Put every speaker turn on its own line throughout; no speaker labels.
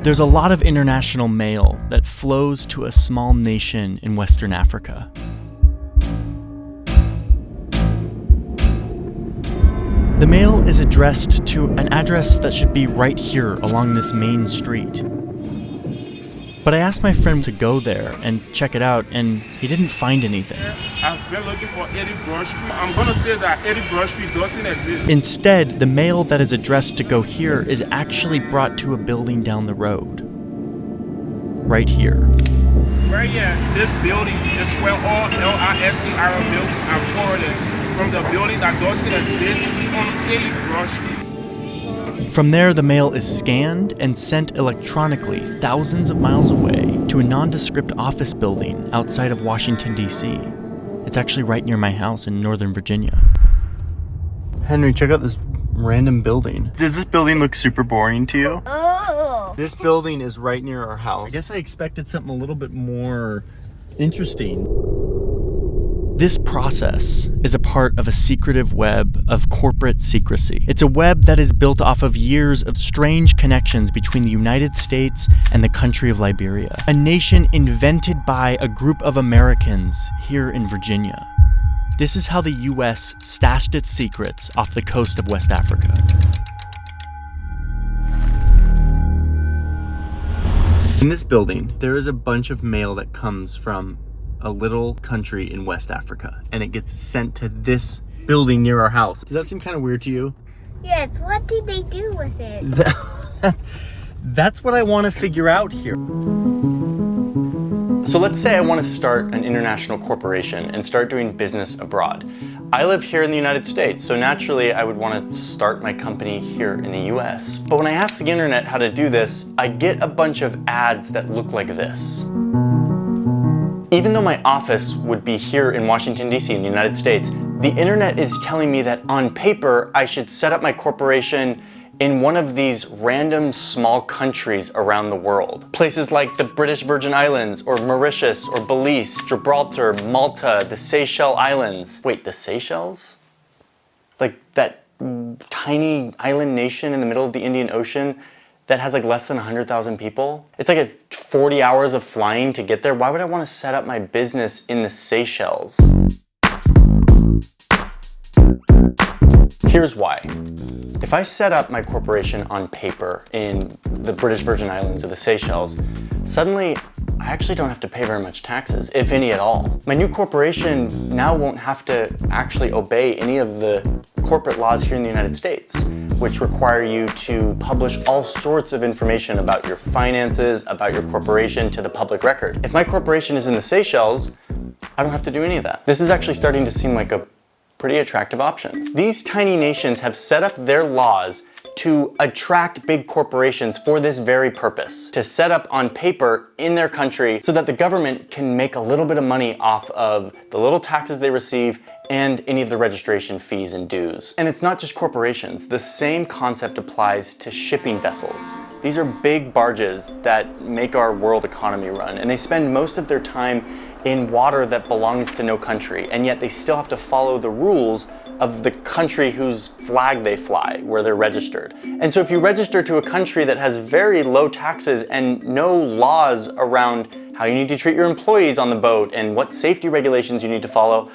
There's a lot of international mail that flows to a small nation in Western Africa. The mail is addressed to an address that should be right here along this main street. But I asked my friend to go there and check it out, and he didn't find anything.
I've been looking for 80 Broad Street. I'm going to say that 80 Broad Street doesn't exist.
Instead, the mail that is addressed to go here is actually brought to a building down the road. Right here.
Right here, this building is where all LISC Arab bills are forwarded from the building that doesn't exist on 80 Broad Street.
From there, the mail is scanned and sent electronically thousands of miles away to a nondescript office building outside of Washington, D.C. It's actually right near my house in Northern Virginia. Henry, check out this random building. Does this building look super boring to you?
Oh.
This building is right near our house. I guess I expected something a little bit more interesting. This process is a part of a secretive web of corporate secrecy. It's a web that is built off of years of strange connections between the United States and the country of Liberia, a nation invented by a group of Americans here in Virginia. This is how the US stashed its secrets off the coast of West Africa. In this building, there is a bunch of mail that comes from a little country in West Africa, and it gets sent to this building near our house. Does that seem kind of weird to you?
Yes, what did they do with it?
That's what I want to figure out here. So let's say I want to start an international corporation and start doing business abroad. I live here in the United States, so naturally I would want to start my company here in the US. But when I ask the internet how to do this, I get a bunch of ads that look like this. Even though my office would be here in Washington, D.C. in the United States, the internet is telling me that on paper, I should set up my corporation in one of these random small countries around the world. Places like the British Virgin Islands, or Mauritius, or Belize, Gibraltar, Malta, the Seychelles Islands. Wait, the Seychelles? Like that tiny island nation in the middle of the Indian Ocean that has like less than 100,000 people? It's like 40 hours of flying to get there. Why would I want to set up my business in the Seychelles? Here's why. If I set up my corporation on paper in the British Virgin Islands or the Seychelles, suddenly I actually don't have to pay very much taxes, if any at all. My new corporation now won't have to actually obey any of the corporate laws here in the United States, which require you to publish all sorts of information about your finances, about your corporation to the public record. If my corporation is in the Seychelles, I don't have to do any of that. This is actually starting to seem like a pretty attractive option. These tiny nations have set up their laws to attract big corporations for this very purpose, to set up on paper in their country so that the government can make a little bit of money off of the little taxes they receive and any of the registration fees and dues. And it's not just corporations. The same concept applies to shipping vessels. These are big barges that make our world economy run, and they spend most of their time in water that belongs to no country, and yet they still have to follow the rules of the country whose flag they fly, where they're registered. And so if you register to a country that has very low taxes and no laws around how you need to treat your employees on the boat and what safety regulations you need to follow,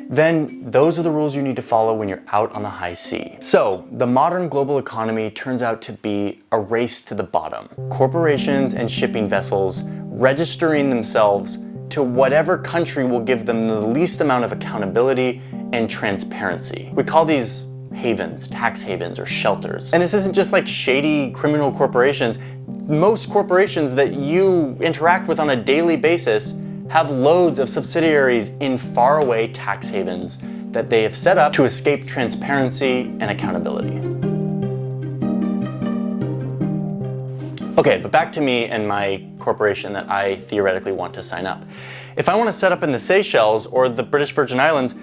then those are the rules you need to follow when you're out on the high sea. So the modern global economy turns out to be a race to the bottom. Corporations and shipping vessels registering themselves to whatever country will give them the least amount of accountability and transparency. We call these havens, tax havens, or shelters. And this isn't just like shady criminal corporations. Most corporations that you interact with on a daily basis have loads of subsidiaries in faraway tax havens that they have set up to escape transparency and accountability. Okay, but back to me and my corporation that I theoretically want to sign up. If I want to set up in the Seychelles or the British Virgin Islands,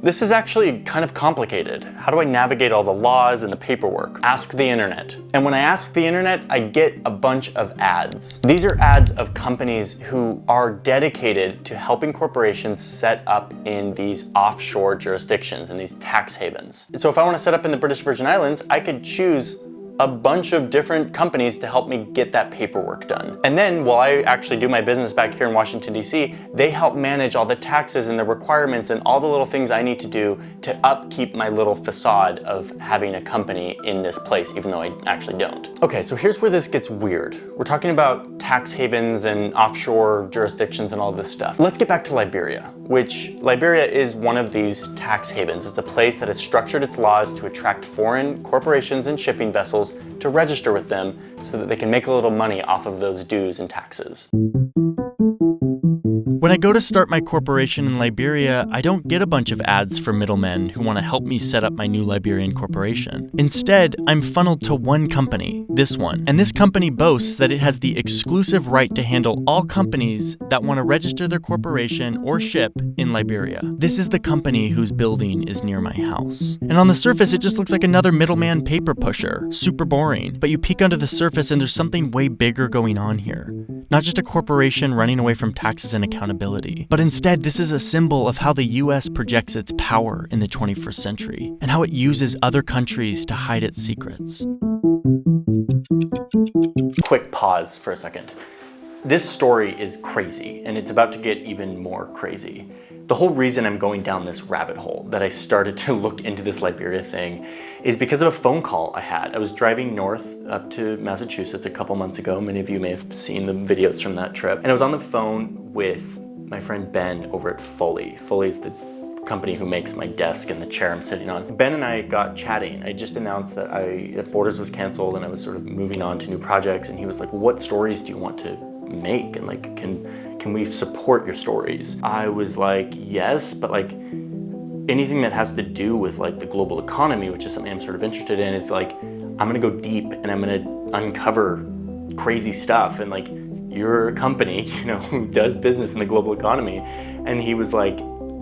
this is actually kind of complicated. How do I navigate all the laws and the paperwork? Ask the internet. And when I ask the internet, I get a bunch of ads. These are ads of companies who are dedicated to helping corporations set up in these offshore jurisdictions, in these tax havens. So if I want to set up in the British Virgin Islands, I could choose a bunch of different companies to help me get that paperwork done. And then while I actually do my business back here in Washington, D.C., they help manage all the taxes and the requirements and all the little things I need to do to upkeep my little facade of having a company in this place, even though I actually don't. Okay, so here's where this gets weird. We're talking about tax havens and offshore jurisdictions and all this stuff. Let's get back to Liberia, which Liberia is one of these tax havens. It's a place that has structured its laws to attract foreign corporations and shipping vessels to register with them so that they can make a little money off of those dues and taxes. When I go to start my corporation in Liberia, I don't get a bunch of ads for middlemen who want to help me set up my new Liberian corporation. Instead, I'm funneled to one company, this one. And this company boasts that it has the exclusive right to handle all companies that want to register their corporation or ship in Liberia. This is the company whose building is near my house. And on the surface, it just looks like another middleman paper pusher. Super boring. But you peek under the surface and there's something way bigger going on here. Not just a corporation running away from taxes and accountability, but instead this is a symbol of how the US projects its power in the 21st century and how it uses other countries to hide its secrets. Quick pause for a second. This story is crazy, and it's about to get even more crazy. The whole reason I'm going down this rabbit hole, that I started to look into this Liberia thing, is because of a phone call I had. I was driving north up to Massachusetts a couple months ago. Many of you may have seen the videos from that trip. And I was on the phone with my friend Ben over at Foley. Foley is the company who makes my desk and the chair I'm sitting on. Ben and I got chatting. I just announced that Borders was canceled and I was sort of moving on to new projects, and he was like, what stories do you want to make? And like, can we support your stories? I was like, yes, but like anything that has to do with like the global economy, which is something I'm sort of interested in, is like, I'm gonna go deep and I'm gonna uncover crazy stuff. And like, you're a company, you know, who does business in the global economy. And he was like,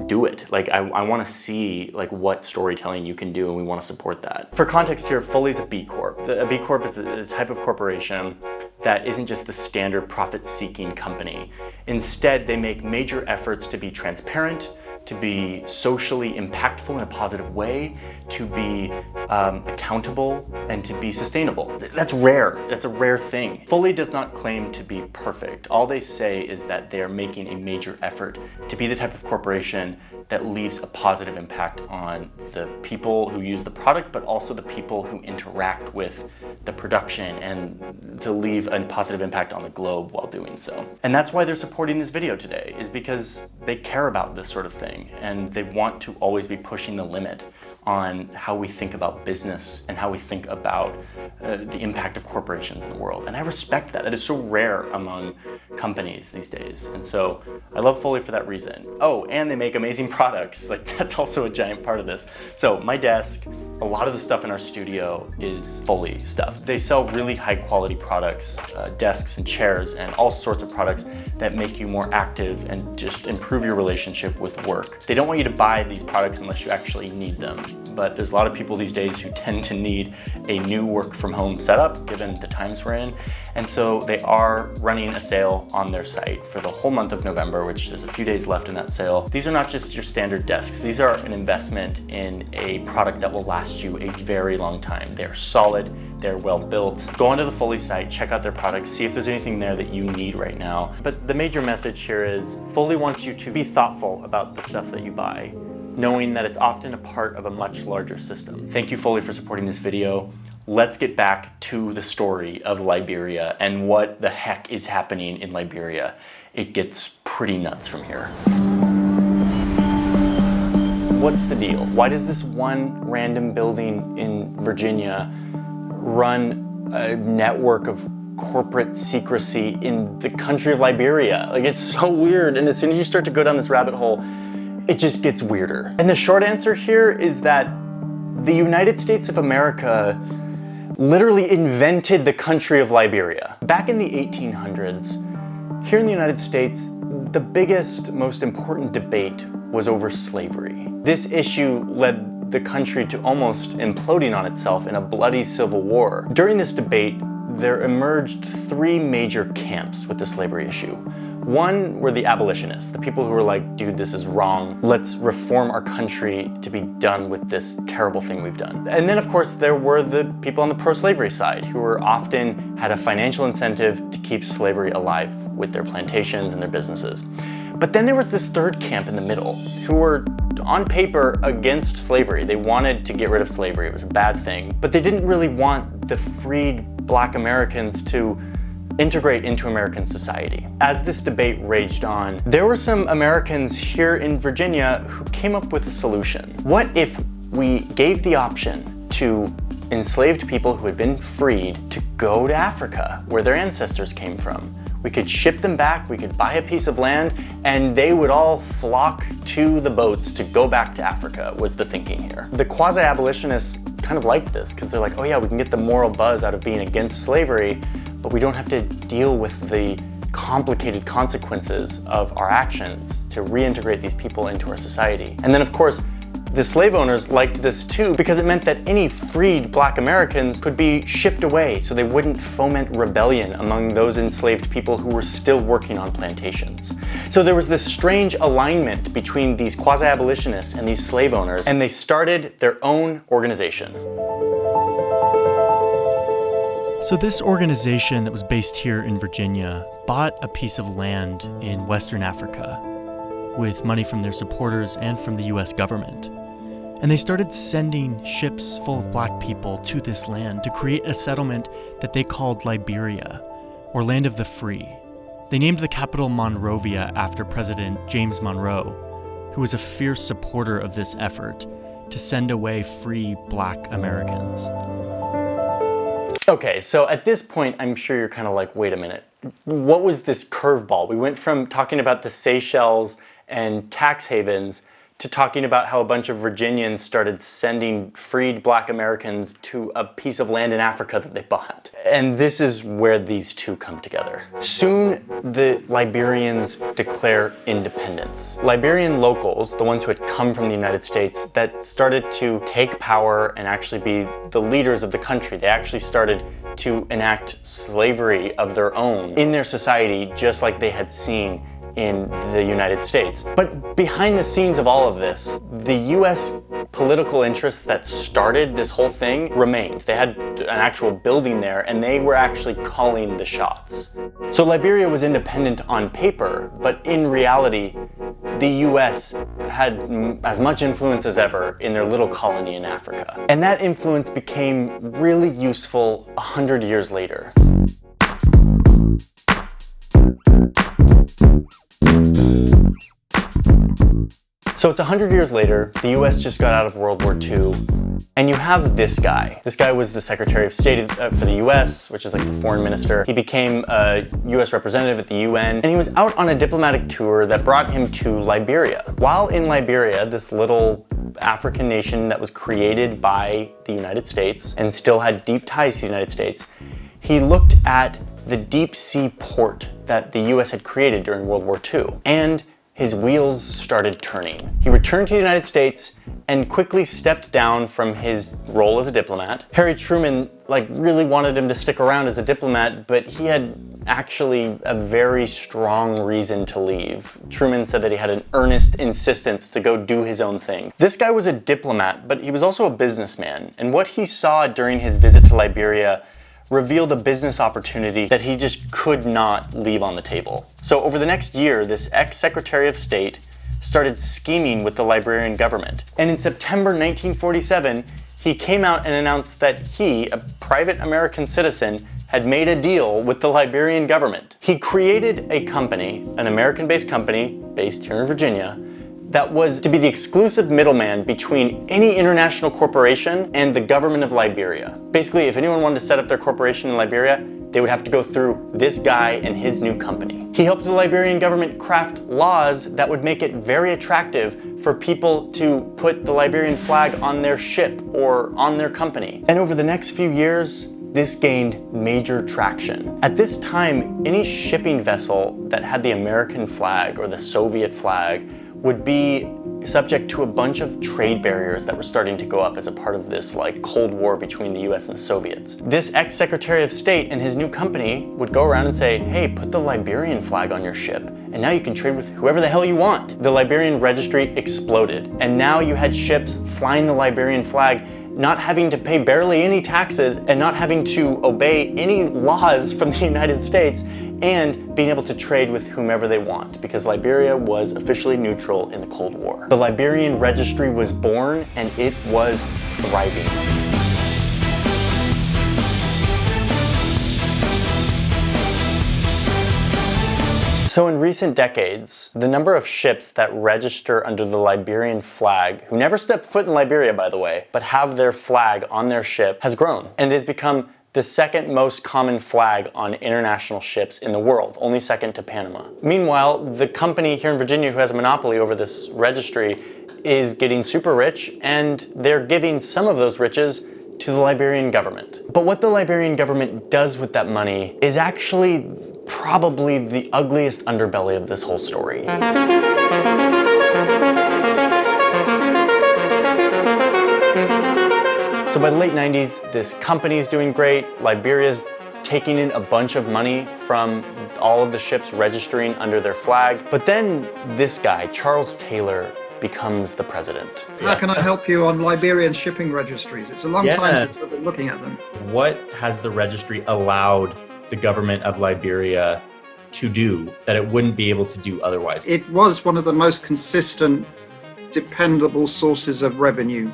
do it. Like, I want to see like what storytelling you can do, and we want to support that. For context here, Foley's a B Corp. A B Corp is a type of corporation that isn't just the standard profit-seeking company. Instead, they make major efforts to be transparent, to be socially impactful in a positive way, to be accountable, and to be sustainable. That's rare. That's a rare thing. Foley does not claim to be perfect. All they say is that they are making a major effort to be the type of corporation that leaves a positive impact on the people who use the product, but also the people who interact with the production, and to leave a positive impact on the globe while doing so. And that's why they're supporting this video today, is because they care about this sort of thing, and they want to always be pushing the limit on how we think about business and how we think about the impact of corporations in the world. And I respect that. That is so rare among companies these days. And so I love Foley for that reason. Oh, and they make amazing products. Like, that's also a giant part of this. So my desk, a lot of the stuff in our studio is Foley stuff. They sell really high quality products, desks and chairs and all sorts of products that make you more active and just improve your relationship with work. They don't want you to buy these products unless you actually need them. But there's a lot of people these days who tend to need a new work from home setup given the times we're in. And so they are running a sale on their site for the whole month of November, which there's a few days left in that sale. These are not just your standard desks. These are an investment in a product that will last you a very long time. They're solid, they're well built. Go onto the Foley site, check out their products, see if there's anything there that you need right now. But the major message here is Foley wants you to be thoughtful about the stuff that you buy, knowing that it's often a part of a much larger system. Thank you, Foley, for supporting this video. Let's get back to the story of Liberia and what the heck is happening in Liberia. It gets pretty nuts from here. What's the deal? Why does this one random building in Virginia run a network of corporate secrecy in the country of Liberia? Like, it's so weird. And as soon as you start to go down this rabbit hole, it just gets weirder. And the short answer here is that the United States of America literally invented the country of Liberia. Back in the 1800s, here in the United States, the biggest, most important debate was over slavery. This issue led the country to almost imploding on itself in a bloody civil war. During this debate, there emerged three major camps with the slavery issue. One were the abolitionists, the people who were like, dude, this is wrong. Let's reform our country to be done with this terrible thing we've done. And then, of course, there were the people on the pro-slavery side who were often had a financial incentive to keep slavery alive with their plantations and their businesses. But then there was this third camp in the middle who were on paper against slavery. They wanted to get rid of slavery. It was a bad thing, but they didn't really want the freed Black Americans to integrate into American society. As this debate raged on, there were some Americans here in Virginia who came up with a solution. What if we gave the option to enslaved people who had been freed to go to Africa, where their ancestors came from? We could ship them back, we could buy a piece of land, and they would all flock to the boats to go back to Africa, was the thinking here. The quasi-abolitionists kind of liked this, because they're like, oh yeah, we can get the moral buzz out of being against slavery, but we don't have to deal with the complicated consequences of our actions to reintegrate these people into our society. And then, of course, the slave owners liked this too, because it meant that any freed Black Americans could be shipped away so they wouldn't foment rebellion among those enslaved people who were still working on plantations. So there was this strange alignment between these quasi-abolitionists and these slave owners, and they started their own organization.
So this organization that was based here in Virginia bought a piece of land in Western Africa with money from their supporters and from the US government. And they started sending ships full of Black people to this land to create a settlement that they called Liberia, or Land of the Free. They named the capital Monrovia after President James Monroe, who was a fierce supporter of this effort to send away free Black Americans.
Okay, so at this point, I'm sure you're kind of like, wait a minute, what was this curveball? We went from talking about the Seychelles and tax havens to talking about how a bunch of Virginians started sending freed Black Americans to a piece of land in Africa that they bought. And this is where these two come together. Soon, the Liberians declare independence. Liberian locals, the ones who had come from the United States, that started to take power and actually be the leaders of the country. They actually started to enact slavery of their own in their society, just like they had seen in the United States. But behind the scenes of all of this, the US political interests that started this whole thing remained. They had an actual building there, and they were actually calling the shots. So Liberia was independent on paper, but in reality, the US had as much influence as ever in their little colony in Africa. And that influence became really useful 100 years later. So it's 100 years later, the US just got out of World War II, and you have this guy. This guy was the Secretary of State for the US, which is like the foreign minister. He became a US representative at the UN, and he was out on a diplomatic tour that brought him to Liberia. While in Liberia, this little African nation that was created by the United States and still had deep ties to the United States, he looked at the deep sea port that the US had created during World War II, and his wheels started turning. He returned to the United States and quickly stepped down from his role as a diplomat. Harry Truman really wanted him to stick around as a diplomat, but he had actually a very strong reason to leave. Truman said that he had an earnest insistence to go do his own thing. This guy was a diplomat, but he was also a businessman, and what he saw during his visit to Liberia revealed a business opportunity that he just could not leave on the table. So over the next year, this ex-Secretary of State started scheming with the Liberian government. And in September 1947, he came out and announced that he, a private American citizen, had made a deal with the Liberian government. He created a company, an American-based company based here in Virginia, that was to be the exclusive middleman between any international corporation and the government of Liberia. Basically, if anyone wanted to set up their corporation in Liberia, they would have to go through this guy and his new company. He helped the Liberian government craft laws that would make it very attractive for people to put the Liberian flag on their ship or on their company. And over the next few years, this gained major traction. At this time, any shipping vessel that had the American flag or the Soviet flag would be subject to a bunch of trade barriers that were starting to go up as a part of this like Cold War between the US and the Soviets. This ex-Secretary of State and his new company would go around and say, hey, put the Liberian flag on your ship, and now you can trade with whoever the hell you want. The Liberian registry exploded, and now you had ships flying the Liberian flag, not having to pay barely any taxes and not having to obey any laws from the United States, and being able to trade with whomever they want, because Liberia was officially neutral in the Cold War. The Liberian registry was born, and it was thriving. So in recent decades, the number of ships that register under the Liberian flag, who never step foot in Liberia, by the way, but have their flag on their ship, has grown. And it has become the second most common flag on international ships in the world, only second to Panama. Meanwhile, the company here in Virginia who has a monopoly over this registry is getting super rich, and they're giving some of those riches to the Liberian government. But what the Liberian government does with that money is actually probably the ugliest underbelly of this whole story. So by the late 90s, this company's doing great. Liberia's taking in a bunch of money from all of the ships registering under their flag. But then this guy, Charles Taylor, becomes the president.
How can I help you on Liberian shipping registries? It's a long time since I've been looking at them.
What has the registry allowed the government of Liberia to do that it wouldn't be able to do otherwise?
It was one of the most consistent, dependable sources of revenue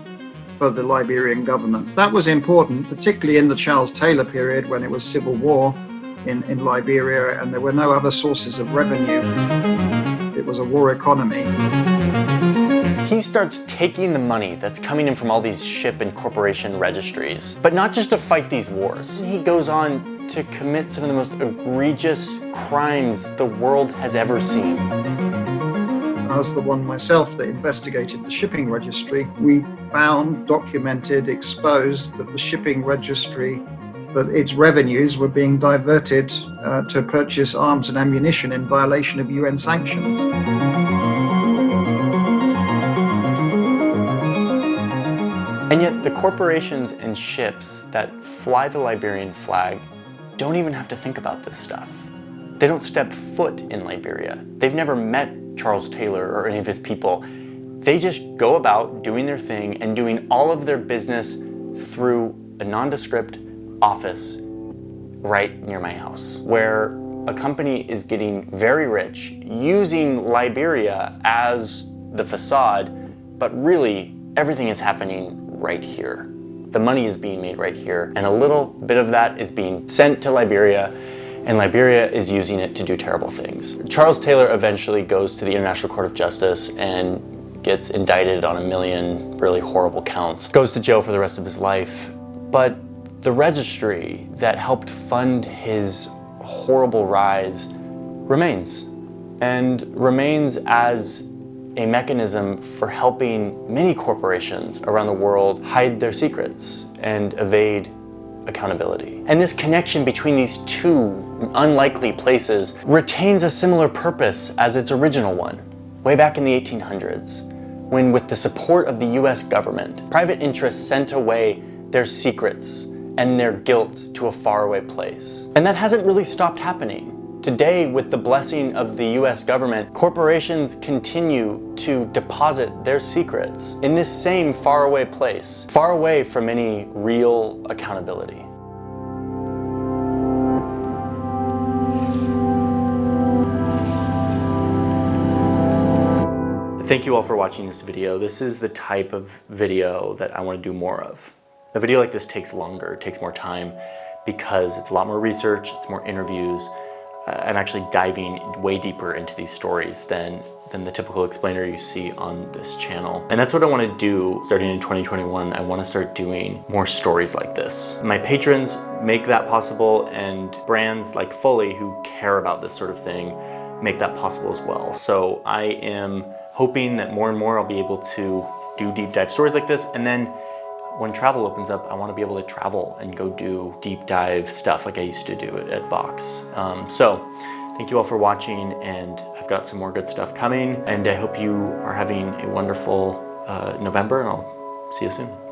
for the Liberian government. That was important, particularly in the Charles Taylor period when it was civil war in Liberia and there were no other sources of revenue. It was a war economy.
He starts taking the money that's coming in from all these ship and corporation registries, but not just to fight these wars. He goes on to commit some of the most egregious crimes the world has ever seen.
I was the one myself that investigated the shipping registry. We found, documented, exposed that the shipping registry, that its revenues were being diverted to purchase arms and ammunition in violation of UN sanctions.
And yet the corporations and ships that fly the Liberian flag don't even have to think about this stuff. They don't step foot in Liberia. They've never met Charles Taylor or any of his people. They just go about doing their thing and doing all of their business through a nondescript office right near my house, where a company is getting very rich using Liberia as the facade, but really everything is happening right here. The money is being made right here, and a little bit of that is being sent to Liberia, and Liberia is using it to do terrible things. Charles Taylor eventually goes to the International Court of Justice and gets indicted on 1 million really horrible counts, goes to jail for the rest of his life. But the registry that helped fund his horrible rise remains, and remains as a mechanism for helping many corporations around the world hide their secrets and evade accountability. And this connection between these two unlikely places retains a similar purpose as its original one, way back in the 1800s, when with the support of the US government, private interests sent away their secrets and their guilt to a faraway place. And that hasn't really stopped happening. Today, with the blessing of the US government, corporations continue to deposit their secrets in this same faraway place, far away from any real accountability. Thank you all for watching this video. This is the type of video that I want to do more of. A video like this takes longer, it takes more time, because it's a lot more research, it's more interviews. I'm actually diving way deeper into these stories than the typical explainer you see on this channel. And that's what I want to do starting in 2021. I want to start doing more stories like this. My patrons make that possible, and brands like Fully, who care about this sort of thing, make that possible as well. So I am hoping that more and more I'll be able to do deep dive stories like this, and then when travel opens up, I want to be able to travel and go do deep dive stuff like I used to do at Vox. So Thank you all for watching, and I've got some more good stuff coming, and I hope you are having a wonderful November, and I'll see you soon.